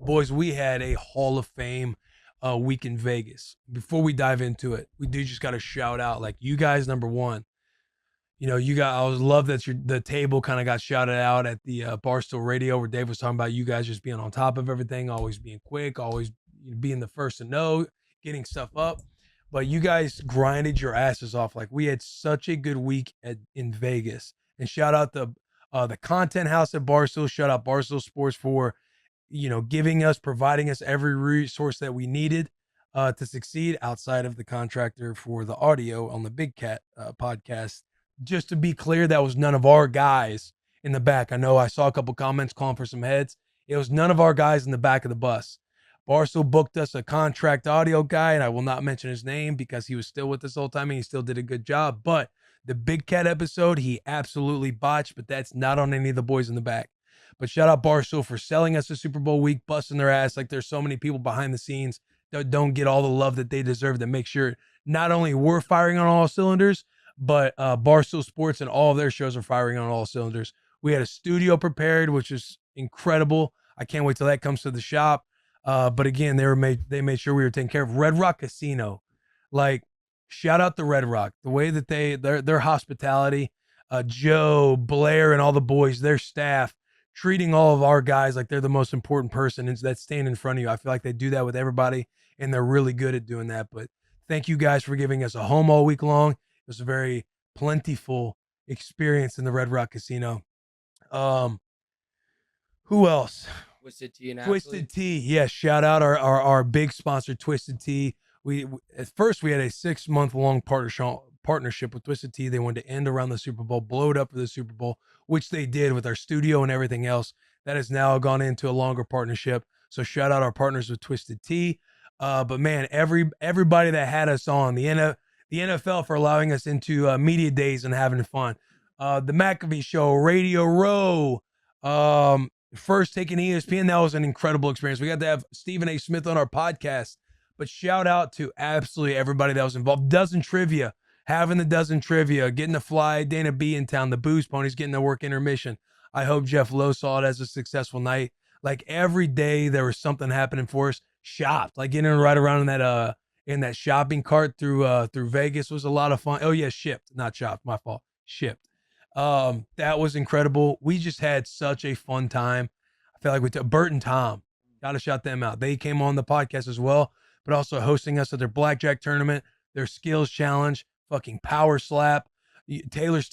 Boys, we had a Hall of Fame week in Vegas. Before we dive into it, we do just got to shout out, like, you guys, number one. I was love that the table kind of got shouted out at the Barstool Radio, where Dave was talking about you guys just being on top of everything, always being quick, always being the first to know, getting stuff up. But you guys grinded your asses off. Like, we had such a good week in Vegas. And shout out the content house at Barstool. Shout out Barstool Sports for providing us every resource that we needed to succeed, outside of the contractor for the audio on the Big Cat podcast. Just to be clear, that was none of our guys in the back. I know I saw a couple comments calling for some heads. It was none of our guys in the back of the bus. Barstool booked us a contract audio guy, and I will not mention his name because he was still with us the whole time and he still did a good job. But the Big Cat episode, he absolutely botched, but that's not on any of the boys in the back. But shout out Barstool for selling us a Super Bowl week, busting their ass. Like, there's so many people behind the scenes that don't get all the love that they deserve, to make sure not only we're firing on all cylinders, but Barstool Sports and all of their shows are firing on all cylinders. We had a studio prepared, which is incredible. I can't wait till that comes to the shop. But again, they made sure we were taken care of. Red Rock Casino, like, shout out to Red Rock. The way that their hospitality, Joe, Blair, and all the boys, their staff, treating all of our guys like they're the most important person that's standing in front of you. I feel like they do that with everybody, and they're really good at doing that. But thank you guys for giving us a home all week long. It was a very plentiful experience in the Red Rock Casino. Who else? Twisted Tea and Twisted Tea. Yeah, shout out our big sponsor, Twisted Tea. We at first we had a 6-month long partnership with Twisted Tea. They wanted to end around the Super Bowl, blow it up for the Super Bowl, which they did with our studio and everything else. That has now gone into a longer partnership. So shout out our partners with Twisted Tea. But man, everybody that had us on, the NFL for allowing us into media days and having fun. The McAfee Show, Radio Row, first taking ESPN. That was an incredible experience. We got to have Stephen A. Smith on our podcast. But shout out to absolutely everybody that was involved. Dozen Trivia, having the Dozen Trivia, getting to fly Dana B in town, the Booze Ponies getting to work intermission. I hope Jeff Lowe saw it as a successful night. Like, every day there was something happening for us. Shopped, like, getting right around in that shopping cart through Vegas was a lot of fun. Oh yeah, shipped, not shopped. My fault. Shipped. That was incredible. We just had such a fun time. I feel like Bert and Tom, gotta shout them out. They came on the podcast as well, but also hosting us at their BlackJack tournament, their skills challenge, fucking power slap. Taylor's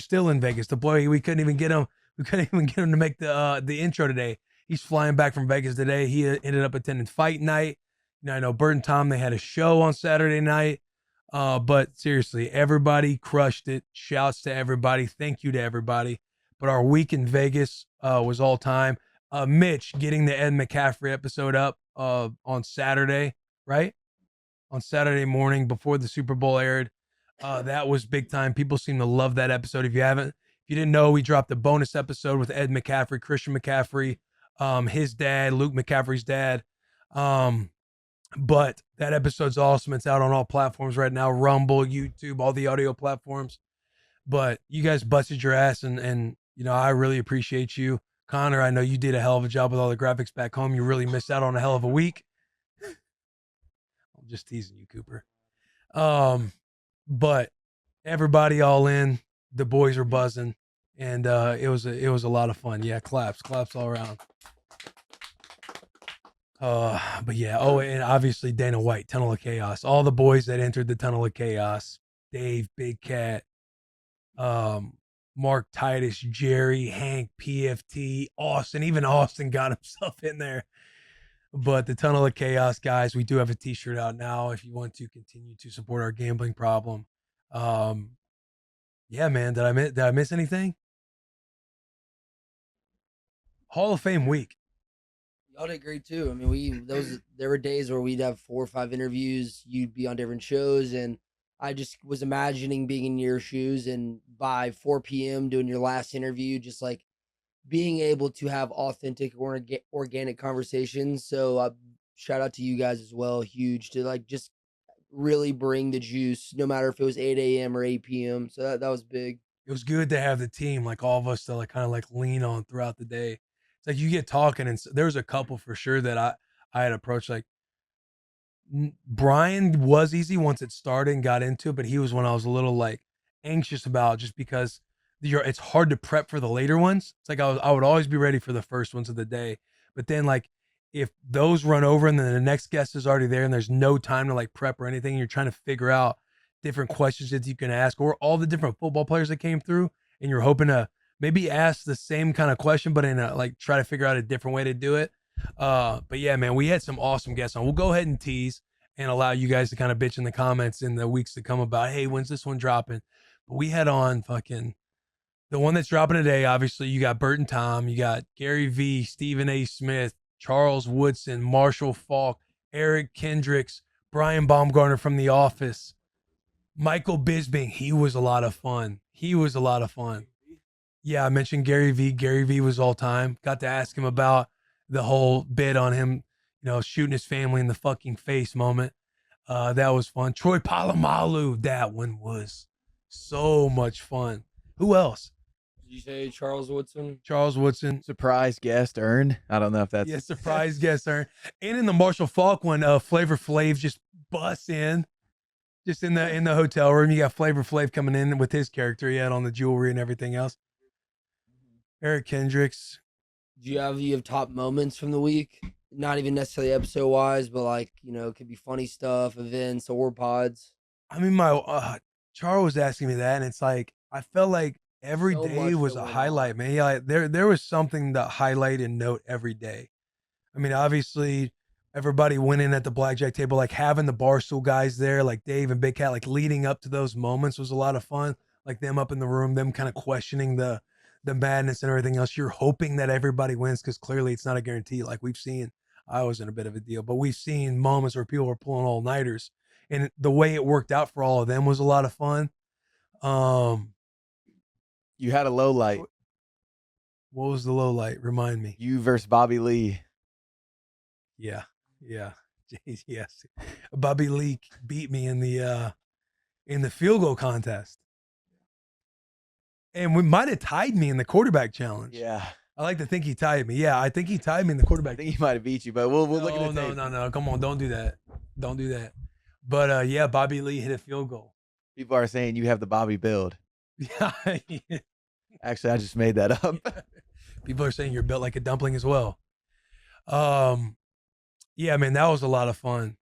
still in Vegas. The boy, we couldn't even get him. We couldn't even get him to make the intro today. He's flying back from Vegas today. He ended up attending fight night. I know Bert and Tom, they had a show on Saturday night. But seriously, everybody crushed it. Shouts to everybody. Thank you to everybody. But our week in Vegas was all time. Mitch getting the Ed McCaffrey episode up on Saturday, right? On Saturday morning before the Super Bowl aired. That was big time. People seem to love that episode. If you didn't know, we dropped a bonus episode with Ed McCaffrey, Christian McCaffrey, his dad, Luke McCaffrey's dad. But that episode's awesome. It's out on all platforms right now. Rumble, YouTube, all the audio platforms. But you guys busted your ass, and I really appreciate you. Connor, I know you did a hell of a job with all the graphics back home. You really missed out on a hell of a week. I'm just teasing you, Cooper. But everybody all in. The boys were buzzing, and it was a lot of fun. Yeah, claps all around. But yeah, and obviously Dana White, Tunnel of Chaos, all the boys that entered the Tunnel of Chaos, Dave, Big Cat, Mark Titus, Jerry, Hank, PFT, Austin, even Austin got himself in there. But the Tunnel of Chaos guys, we do have a t-shirt out now if you want to continue to support our gambling problem. Yeah, man, did I miss anything? Hall of Fame week. Y'all did great too. I mean, there were days where we'd have 4 or 5 interviews. You'd be on different shows, and I just was imagining being in your shoes, and by 4 p.m. doing your last interview, just like being able to have authentic, organic conversations. So shout out to you guys as well. Huge to like just really bring the juice, no matter if it was 8 a.m. or 8 p.m. So that was big. It was good to have the team, like all of us, to like kind of like lean on throughout the day. It's like you get talking, and there was a couple for sure that I had approached. Like Brian was easy once it started and got into it, but he was when I was a little like anxious about, just because it's hard to prep for the later ones. It's like I would always be ready for the first ones of the day, but then like if those run over and then the next guest is already there and there's no time to like prep or anything, you're trying to figure out different questions that you can ask, or all the different football players that came through, and you're hoping to maybe ask the same kind of question, but in a like try to figure out a different way to do it. But yeah, man, we had some awesome guests on. We'll go ahead and tease and allow you guys to kind of bitch in the comments in the weeks to come about, hey, when's this one dropping? But we had on fucking the one that's dropping today. Obviously, you got Bert and Tom, you got Gary V, Stephen A. Smith, Charles Woodson, Marshall Falk, Eric Kendricks, Brian Baumgartner from The Office, Michael Bisbing. He was a lot of fun. Yeah, I mentioned Gary V. Gary V was all time. Got to ask him about the whole bit on him, shooting his family in the fucking face moment. That was fun. Troy Polamalu, that one was so much fun. Who else? Did you say Charles Woodson? Charles Woodson. Surprise guest earned. I don't know if that's surprise guest earned. And in the Marshall Falk one, Flavor Flav just busts in. Just in the hotel room, you got Flavor Flav coming in with his character he had on the jewelry and everything else. Eric Kendricks. Do you have top moments from the week? Not even necessarily episode wise, but like, it could be funny stuff, events, or pods. I mean, my Char was asking me that, and it's like I felt like every So day was a highlight, man. Yeah, like, there was something to highlight and note every day. I mean, obviously, everybody winning at the blackjack table, like having the Barstool guys there, like Dave and Big Cat, like leading up to those moments was a lot of fun. Like them up in the room, them kind of questioning the madness and everything else. You're hoping that everybody wins because clearly it's not a guarantee. Like we've seen, I was in a bit of a deal, but we've seen moments where people were pulling all nighters, and the way it worked out for all of them was a lot of fun. You had a low light. What was the low light? Remind me. You versus Bobby Lee. Yeah. Yes. Bobby Lee beat me in the field goal contest. And we might have tied me in the quarterback challenge. Yeah. I like to think he tied me. Yeah, I think he tied me in the quarterback. I think he might have beat you, but we'll look at the tape. No. Come on, don't do that. But yeah, Bobby Lee hit a field goal. People are saying you have the Bobby build. Yeah. Actually, I just made that up. People are saying you're built like a dumpling as well. Yeah, man, that was a lot of fun.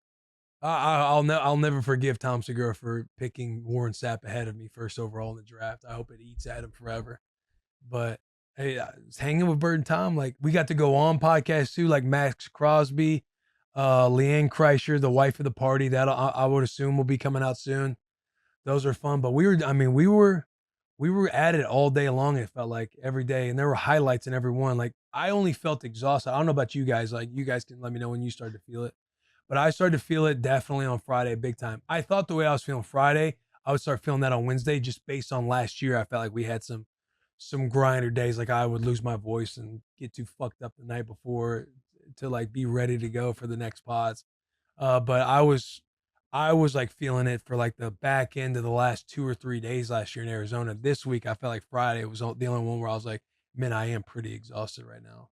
I'll never forgive Tom Segura for picking Warren Sapp ahead of me first overall in the draft. I hope it eats at him forever. But hey, I was hanging with Bert and Tom. Like we got to go on podcasts too, like Max Crosby, Leanne Kreischer, the wife of the party. That I would assume will be coming out soon. Those are fun. But we were at it all day long. It felt like every day, and there were highlights in every one. Like I only felt exhausted. I don't know about you guys. Like you guys can let me know when you started to feel it. But I started to feel it definitely on Friday, big time. I thought the way I was feeling Friday, I would start feeling that on Wednesday, just based on last year. I felt like we had some grinder days. Like I would lose my voice and get too fucked up the night before to like be ready to go for the next pods. But I was like feeling it for like the back end of the last 2 or 3 days last year in Arizona. This week, I felt like Friday was the only one where I was like, man, I am pretty exhausted right now.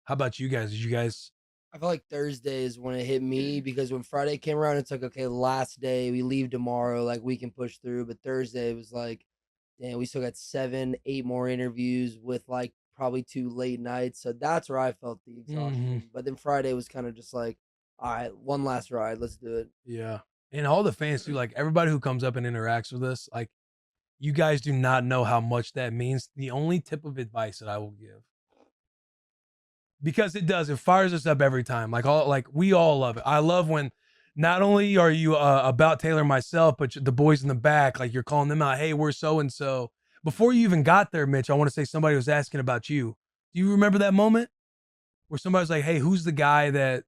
How about you guys? Did you guys? I feel like Thursday is when it hit me, because when Friday came around, it's like, okay, last day, we leave tomorrow, like we can push through. But Thursday was like, damn, we still got 7, 8 more interviews with like probably 2 late nights. So that's where I felt the exhaustion. But then Friday was kind of just like, all right, one last ride, let's do it. Yeah. And all the fans too, like everybody who comes up and interacts with us, like you guys do not know how much that means. The only tip of advice that I will give, because it fires us up every time. Like we all love it. I love when not only are you about Taylor and myself, but the boys in the back, like you're calling them out. Hey, we're so-and-so. Before you even got there, Mitch, I want to say somebody was asking about you. Do you remember that moment where somebody's like, hey, who's the guy that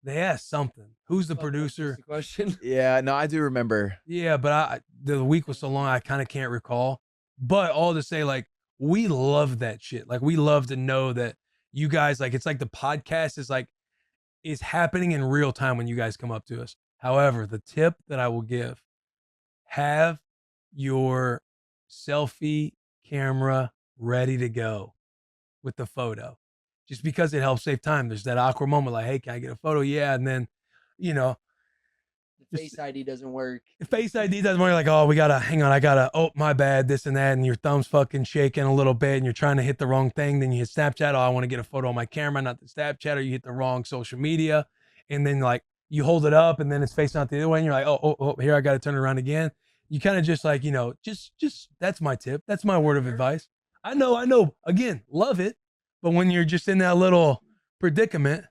they asked something? Who's the producer? The question. Yeah, no, I do remember. Yeah, but the week was so long, I kind of can't recall. But all to say, like, we love that shit. Like, we love to know that you guys, like, it's like the podcast is happening in real time when you guys come up to us. However, the tip that I will give, have your selfie camera ready to go with the photo. just because it helps save time. There's that awkward moment like, hey, can I get a photo? Yeah. And then, you know, The Face ID doesn't work. if Face ID doesn't work, like, oh, hang on, oh, my bad, this and that, and your thumb's fucking shaking a little bit, and you're trying to hit the wrong thing. Then you hit Snapchat. Oh, I want to get a photo on my camera, not the Snapchat, or you hit the wrong social media, and then like you hold it up, and then it's facing out the other way, and you're like, oh, here I got to turn it around again. You kind of just like, just that's my tip. That's my word of advice. I know. Again, love it, but when you're just in that little predicament.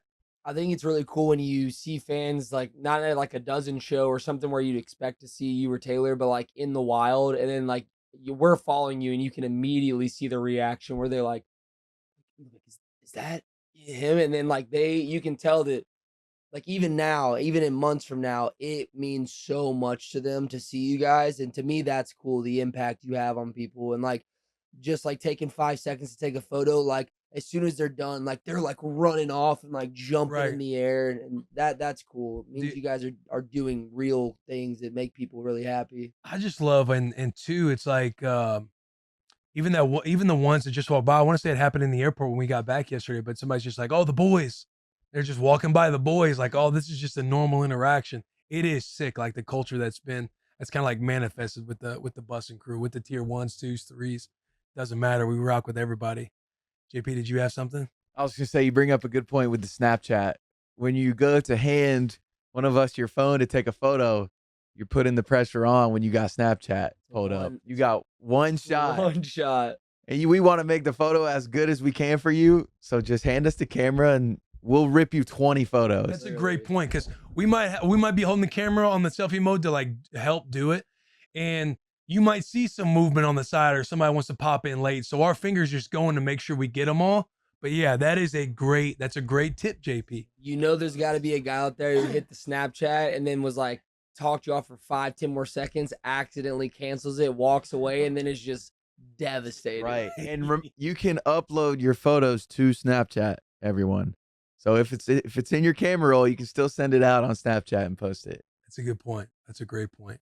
I think it's really cool when you see fans like not at like a dozen show or something where you'd expect to see you or Taylor, but like in the wild, and then like we're following you and you can immediately see the reaction where they're like, is that him? And then like you can tell that like even now, even in months from now, it means so much to them to see you guys. And to me, that's cool. The impact you have on people, and like just like taking 5 seconds to take a photo, like as soon as they're done, like they're like running off and like jumping in the air, and that's cool. It means you guys are doing real things that make people really happy. I just love, and two, it's like even the ones that just walk by. I want to say it happened in the airport when we got back yesterday, but somebody's just like, oh, the boys. They're just walking by the boys, like, oh, this is just a normal interaction. It is sick, like the culture that's kind of like manifested with the Bussin crew, with the tier 1s, 2s, 3s. Doesn't matter. We rock with everybody. JP, did you have something? I was going to say, you bring up a good point with the Snapchat. When you go to hand one of us your phone to take a photo, you're putting the pressure on when you got Snapchat pulled up. You got one shot. One shot. And we want to make the photo as good as we can for you. So just hand us the camera and we'll rip you 20 photos. That's a great point, because we might be holding the camera on the selfie mode to like help do it. And you might see some movement on the side or somebody wants to pop in late. So our fingers just going to make sure we get them all. But yeah, that's a great tip, JP. You know, there's got to be a guy out there who hit the Snapchat and then was like, talked you off for 5-10 more seconds, accidentally cancels it, walks away, and then it's just devastating. Right. And you can upload your photos to Snapchat, everyone. So if it's in your camera roll, you can still send it out on Snapchat and post it. That's a good point. That's a great point.